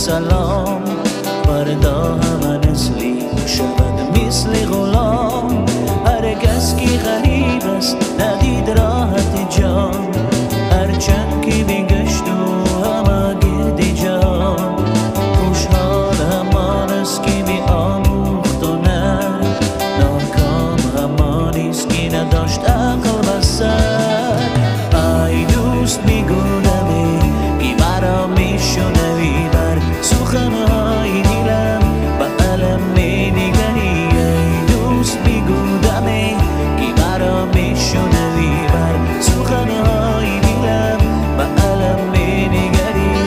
سلام فردا همه نسلی شود مثل غلام هر کس که غریب است ندید راحت جان هرچند که بگشت و همه گرد جان خوشحال همان است که می آموخت و نه ناکام همان است که نداشت عقل و سر ای دوست میگونمی که مرا میشنوی بر سخنهای دلم به علم مینگری ای دوست میگونمی که مرا میشنوی بر سخنهای دلم به علم مینگری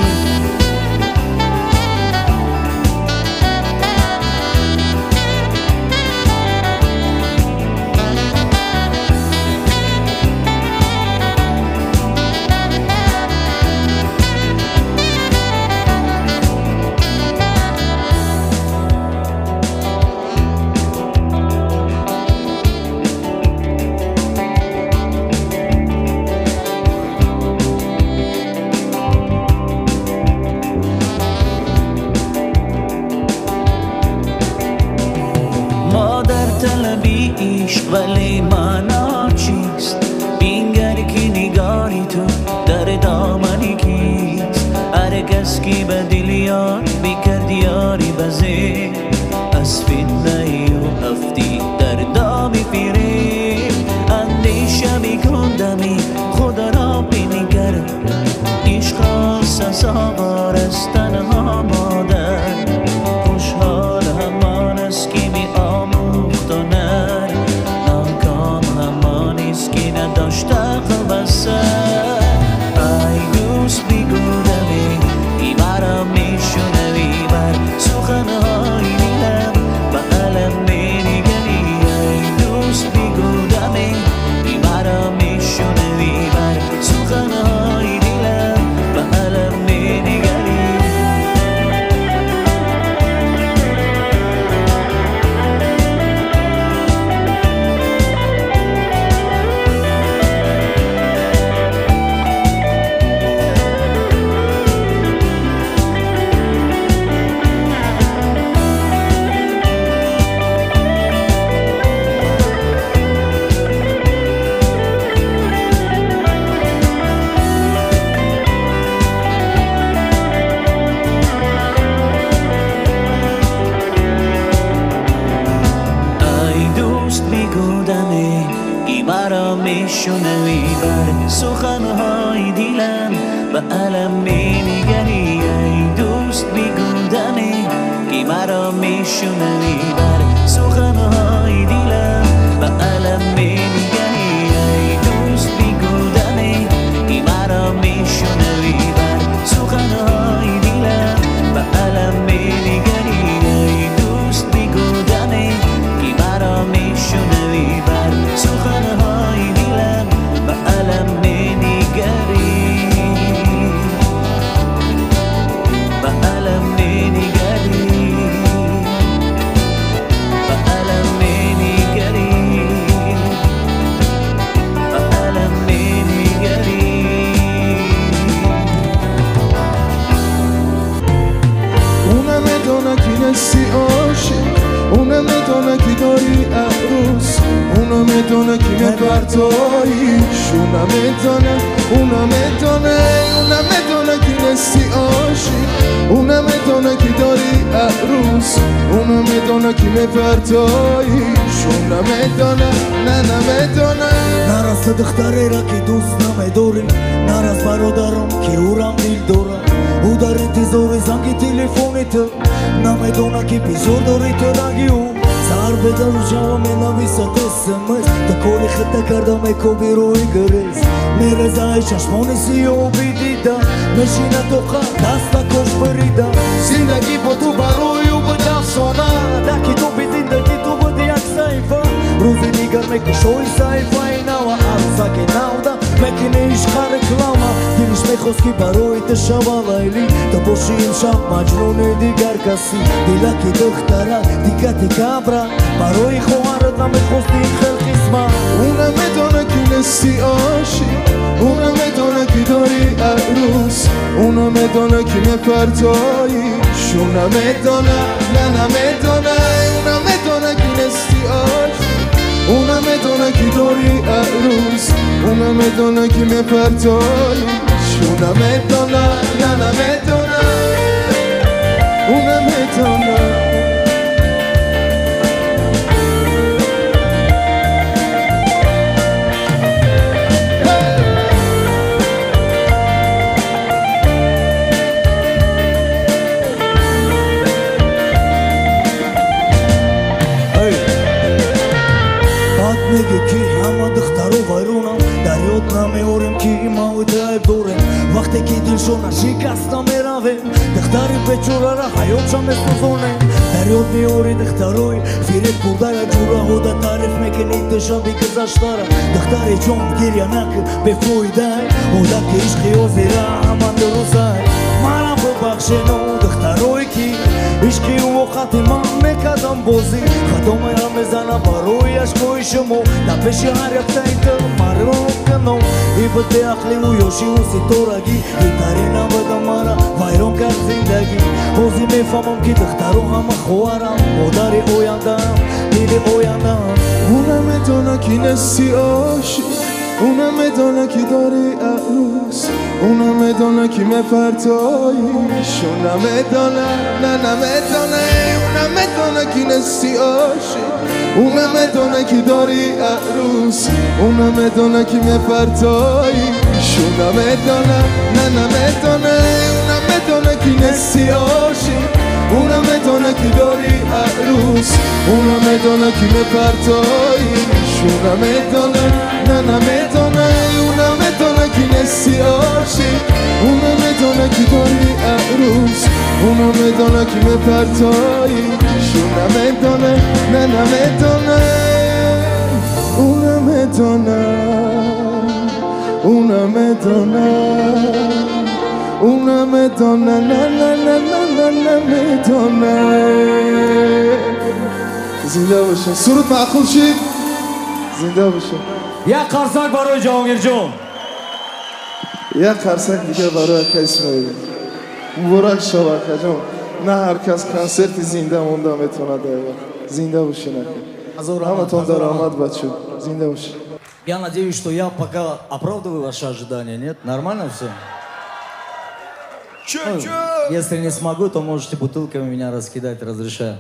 طلبی عشق ولی معنا چیست بینگر که نگاری تو در دامنی کیست هر کس که به دل یار بکرد یاری بزه از فتنه و افتی در دام پیره اندیشه میکندمی خدا را بنگر عشق را سزاوار است تنها مادر خوشحال همان است که می آموخت و نه ناکام همان است که نداشت عقل و سر ای دوست بیگونمی ای مرا میشنوی بر سخنهای دلم به علم مینگری ای دوست بیگونمی ای مرا میشنوی بر سخنهای دلم به علم مینگری مرا میشنوی بر سخنهای دلم به علم مینگری ای دوست بیگودمی که مرا میشنوی بر سخنهای دلم به علم مینگری ای دوست بیگودمی که مرا میشنوی بر سخنهای دلم به علم مینگری ای دوست بیگودمی که مرا میشنوی بر سخنهای دلم به علم مینگری به علم مینگری به علم مینگری به علم مینگری اونم میدونه که نسی عاشق اونم میدونه که داری عروس اونم میدونه که میپرتاییش اونم میدونه که نسی عاشق اونم میدونه که داری عروس اونم میدونه که میپرتاییش اونم میدونه نه نمیدونه نرست دختری را که دوست نمیداری نرست برادرم که اورم دل دارم او در انتظار زنگ تلفنی تو نمیدونه که بیزور داری تو رنگی او سر بدل جواب مینویسد اسمس تا کاری خطه کردم اکوبی روی گریز میرزه چشمان سیاه بیدیده نشینه تو خط دست کش بریده زندگی با تو برای او بود افسانه دکی تو بی زندگی تو بود یک صحیفه روزی دیگر میکشوی صحیفه اینا و عرصه که نوده میکنه عشق رکلامه دلش میخواست که برای تشبه لیلی تا باشی امشب مجنون دیگر کسی دلکی دختره دیگه تکبره برای خواهرت نمیخواستی خیل قسمت اونم میدونه که نسی عاشق اونم میدونه که داری عروس اونم میدونه که میپرتاییش شونه میدونه نه نمیدونه اونم میدونه که نستی عاشق اونم میدونه که داری عروس اونم میدونه که میپرتایی شونه میدونه نه نمیدونه اونم میدونه میگه که همه دخترو ویرونم دریات نمیاریم که ما دایب دوریم وقتی که دلشون شکست نمیرویم دختری بچوره را حیاتشا میسوزونیم دریات میاری دختروی فیرت بردر جوره هوده تعریف میکنی دشان بی گذشتره دختری جان گیریا نکن بفویده هوده که عشقی و زیره همان درسته منم ببخشینو دختروی که عشقی و وقتی من میکدم بازی خدا میرم میزنم باروی عشقوی شما در پیش هر یک تایت مرم کنم ای بده عقلی و یوشی و ستورگی ای تاری نبودم مرا ویران کرد زندگی بازی میفهمم که دخترو همه خوارم مادر اویندم دیل اویندم اونم میدونه که نستی عاشق اونم میدونه که داری عروس اونم میدونه که میپرتایی شونه میدونه نه نمیدونه اونم میدونه که نستی عاشق اونم میدونه که داری عروس اونم میدونه که میپرتایی شونه میدونه نه نمیدونه اونم میدونه که نستی عاشق اونم میدونه که داری عروس اونم میدونه که میپرتایی شونه میدونه نه نمیدونه اونم میدونه که نستی عاشق اونم میدونه که داری عروس اونم میدونه که میپرتایی شونه میدونه نه نمیدونه اونم میدونه اونم میدونه اونم میدونه نه نه نه نه نه نمیدونه زنده باشه سرود معقول شید زنده باشه یک قرصک برای جهانگیر جان یک قرصک دیگه برای اسماعیل مبارک شبکه جان نه هر کس کنسرت زنده مونده میتونه دیگه زنده باشه نکن همه тон درآمد بچه زنده باشه. Я надеюсь, что я пока оправдываю ваши ожидания, нет? Нормально все? Если не смогу, то можете бутылками меня раскидать, разрешаю.